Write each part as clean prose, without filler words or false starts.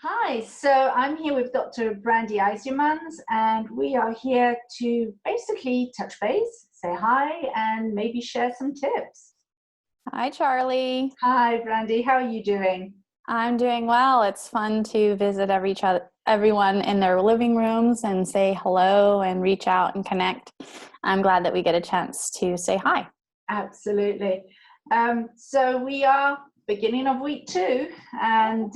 Hi, so I'm here with Dr. Brandy Eisermans, and we are here to basically touch base, say hi, and maybe share some tips. Hi, Charlie. Hi, Brandy, how are you doing? I'm doing well. It's fun to visit everyone in their living rooms and say hello and reach out and connect. I'm glad that we get a chance to say hi. Absolutely. So we are beginning of week 2, and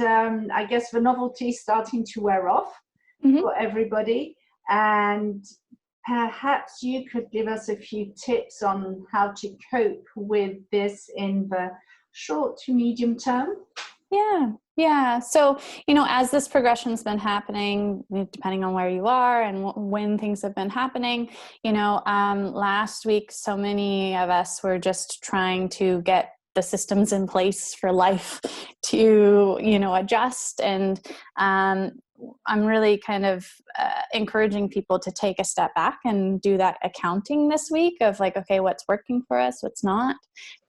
I guess the novelty is starting to wear off for everybody. And perhaps you could give us a few tips on how to cope with this in the short to medium term. Yeah. So, as this progression's been happening, depending on where you are and when things have been happening, last week, so many of us were just trying to get the systems in place for life to, adjust. And I'm really kind of encouraging people to take a step back and do that accounting this week of like, okay, what's working for us, what's not,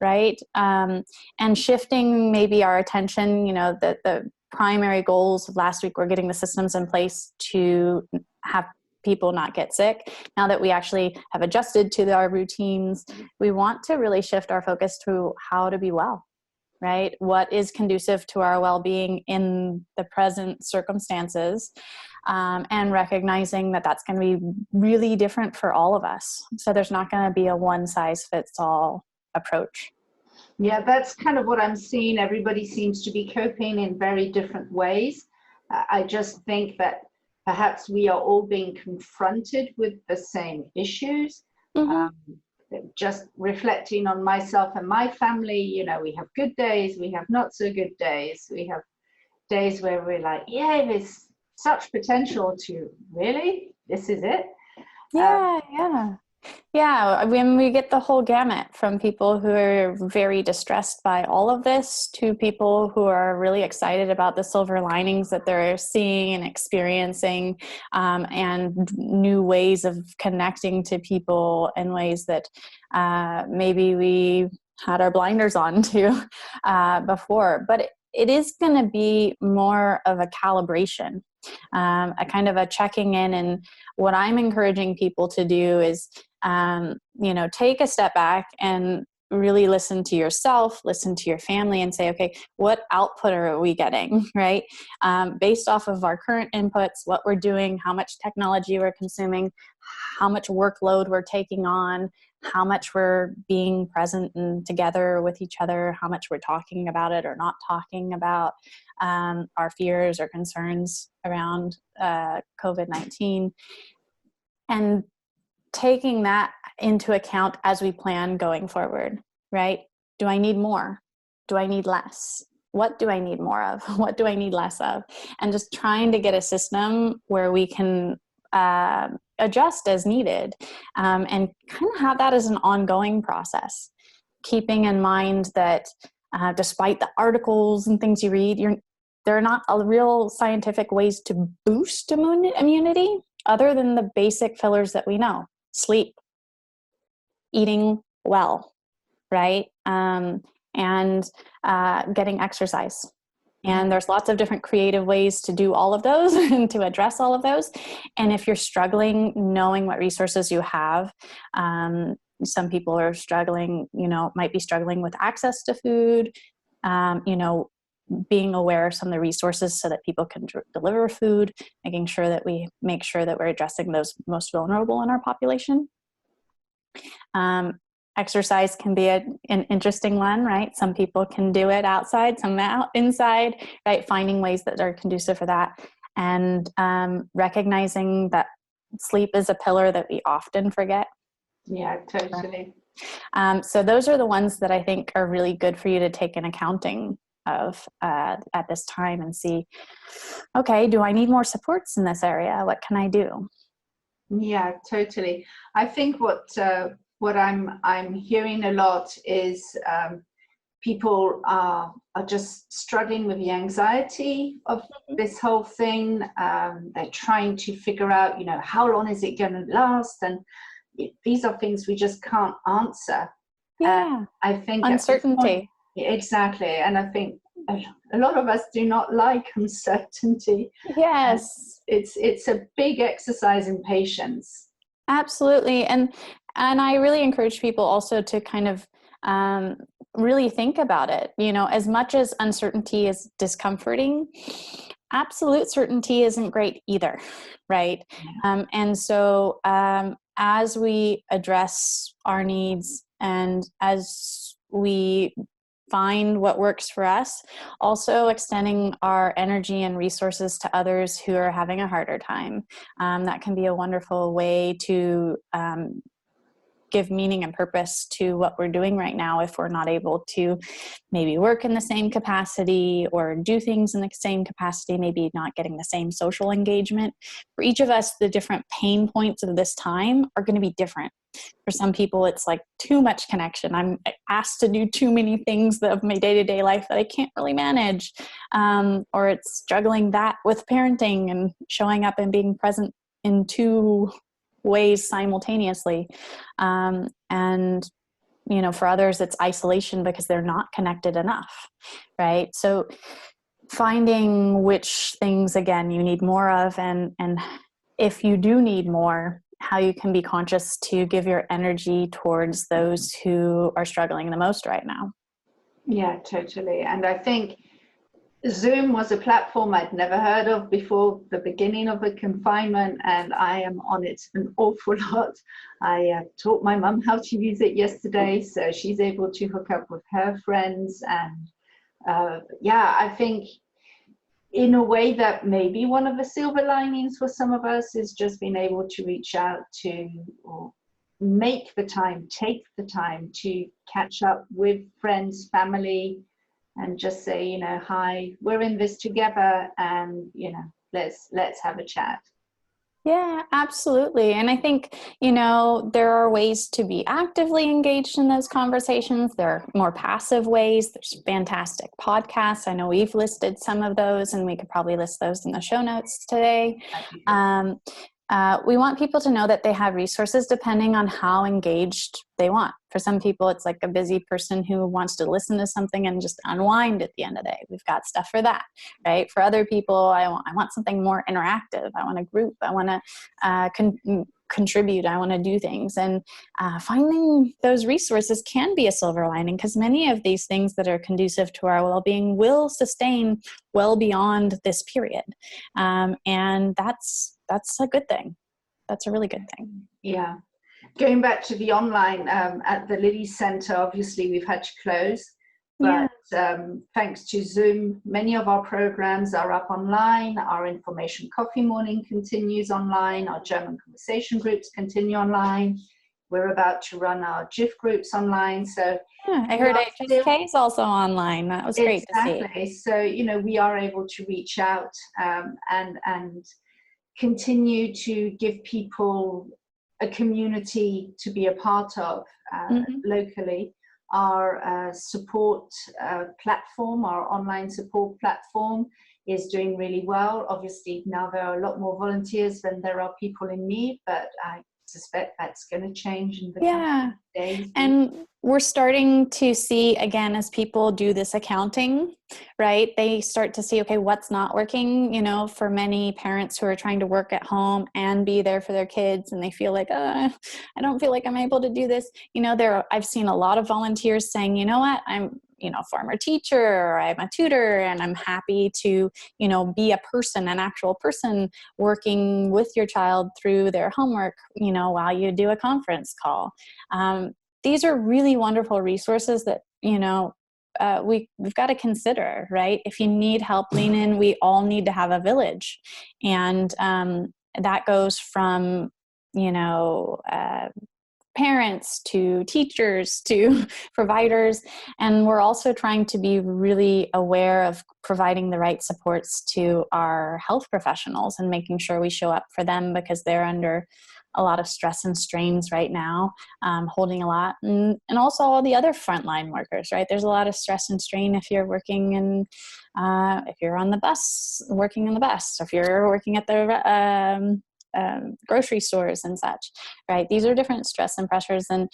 right? And shifting maybe our attention, the primary goals of last week were getting the systems in place to have people not get sick. Now that we actually have adjusted to our routines, we want to really shift our focus to how to be well, right? What is conducive to our well-being in the present circumstances, and recognizing that that's going to be really different for all of us. So there's not going to be a one-size-fits-all approach. Yeah, that's kind of what I'm seeing. Everybody seems to be coping in very different ways. I just think that perhaps we are all being confronted with the same issues. Just reflecting on myself and my family, we have good days, we have not so good days. We have days where we're like, yeah, there's such potential to really, this is it. Yeah, when we get the whole gamut from people who are very distressed by all of this to people who are really excited about the silver linings that they're seeing and experiencing, and new ways of connecting to people in ways that maybe we had our blinders on to before. But it is going to be more of a calibration, a kind of a checking in. And what I'm encouraging people to do is take a step back and really listen to yourself, listen to your family, and say, okay, what output are we getting, right? Based off of our current inputs, what we're doing, how much technology we're consuming, how much workload we're taking on, how much we're being present and together with each other, how much we're talking about it or not talking about our fears or concerns around COVID-19. And taking that into account as we plan going forward, right? Do I need more? Do I need less? What do I need more of? What do I need less of? And just trying to get a system where we can adjust as needed, and kind of have that as an ongoing process, keeping in mind that despite the articles and things you read, there are not real scientific ways to boost immunity other than the basic fillers that we know. Sleep, eating well, right? And getting exercise. And there's lots of different creative ways to do all of those and to address all of those. And if you're struggling, knowing what resources you have, some people are struggling, might be struggling with access to food, being aware of some of the resources so that people can deliver food, making sure that we're addressing those most vulnerable in our population. Exercise can be an interesting one, right? Some people can do it outside, some inside, right? Finding ways that are conducive for that. And recognizing that sleep is a pillar that we often forget. Yeah, totally. So those are the ones that I think are really good for you to take an accounting of at this time and see, okay, do I need more supports in this area? What can I do? Yeah, totally. I think what I'm hearing a lot is people are just struggling with the anxiety of this whole thing. They're trying to figure out, how long is it going to last? And these are things we just can't answer. Yeah, I think uncertainty. Exactly. And I think a lot of us do not like uncertainty. Yes. It's a big exercise in patience. Absolutely. And I really encourage people also to kind of really think about it. You know, as much as uncertainty is discomforting, absolute certainty isn't great either, right? And so as we address our needs and as we find what works for us, also extending our energy and resources to others who are having a harder time. That can be a wonderful way to give meaning and purpose to what we're doing right now if we're not able to maybe work in the same capacity or do things in the same capacity, maybe not getting the same social engagement. For each of us, the different pain points of this time are going to be different. For some people, it's like too much connection. I'm asked to do too many things of my day-to-day life that I can't really manage. Or it's juggling that with parenting and showing up and being present in two ways simultaneously. And, you know, for others, it's isolation because they're not connected enough, right? So finding which things, again, you need more of, and if you do need more, how you can be conscious to give your energy towards those who are struggling the most right now. Yeah, totally. And I think Zoom was a platform I'd never heard of before the beginning of the confinement, and I am on it an awful lot. I taught my mum how to use it yesterday, so she's able to hook up with her friends. And yeah, I think in a way that maybe one of the silver linings for some of us is just being able to reach out to, or make the time, take the time to catch up with friends, family, and just say, you know, hi, we're in this together, and, you know, let's have a chat. Yeah, absolutely. And I think, you know, there are ways to be actively engaged in those conversations. There are more passive ways. There's fantastic podcasts. I know we've listed some of those, and we could probably list those in the show notes today. We want people to know that they have resources depending on how engaged they want. For some people, it's like a busy person who wants to listen to something and just unwind at the end of the day. We've got stuff for that, right? For other people, I want something more interactive. I want a group. I want to contribute. I want to do things. And finding those resources can be a silver lining, because many of these things that are conducive to our well-being will sustain well beyond this period. And that's a good thing. That's a really good thing. Yeah. Going back to the online, at the Liddy Center, obviously we've had to close, but thanks to Zoom, many of our programs are up online. Our Information Coffee Morning continues online. Our German conversation groups continue online. We're about to run our GIF groups online. So yeah, I heard HSK is also online. That was great to see. Exactly. So, you know, we are able to reach out and continue to give people a community to be a part of locally. Our support platform, our online support platform, is doing really well. Obviously, now there are a lot more volunteers than there are people in need, but I suspect that's going to change in the coming days. And we're starting to see, again, as people do this accounting, right, they start to see, okay, what's not working. You know, for many parents who are trying to work at home and be there for their kids, and they feel like, I don't feel like I'm able to do this. You know, I've seen a lot of volunteers saying, you know what, I'm, you know, former teacher, or I'm a tutor, and I'm happy to, you know, be a person, an actual person working with your child through their homework, you know, while you do a conference call. These are really wonderful resources that, you know, we've got to consider, right? If you need help, lean in. We all need to have a village. And that goes from, you know, parents to teachers to providers. And we're also trying to be really aware of providing the right supports to our health professionals and making sure we show up for them, because they're under a lot of stress and strains right now, holding a lot. And also all the other frontline workers, right? There's a lot of stress and strain if you're working in, if you're on the bus, working on the bus, if you're working at the grocery stores and such, right? These are different stress and pressures. And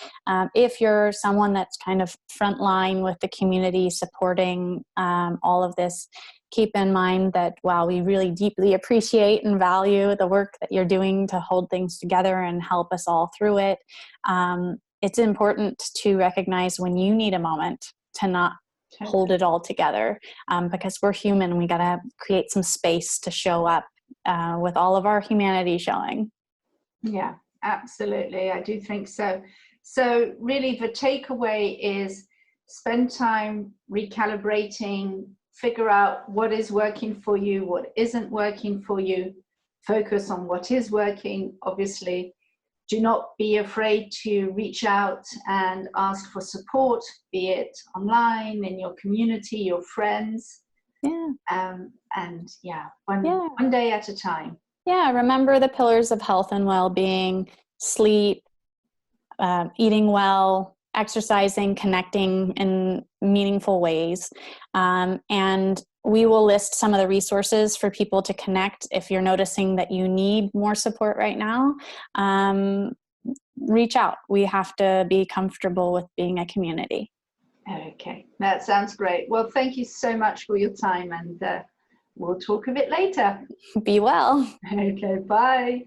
if you're someone that's kind of frontline with the community supporting all of this, keep in mind that while we really deeply appreciate and value the work that you're doing to hold things together and help us all through it, it's important to recognize when you need a moment to not hold it all together, because we're human. We got to create some space to show up with all of our humanity showing. Yeah, absolutely. I do think so. So really the takeaway is spend time recalibrating, figure out what is working for you, what isn't working for you, focus on what is working. Obviously, do not be afraid to reach out and ask for support, be it online, in your community, your friends. Yeah. And one day at a time. Yeah, remember the pillars of health and well-being: sleep, eating well, exercising, connecting in meaningful ways. And we will list some of the resources for people to connect. If you're noticing that you need more support right now, reach out. We have to be comfortable with being a community. Okay, that sounds great. Well, thank you so much for your time, and we'll talk a bit later. Be well. Okay, bye.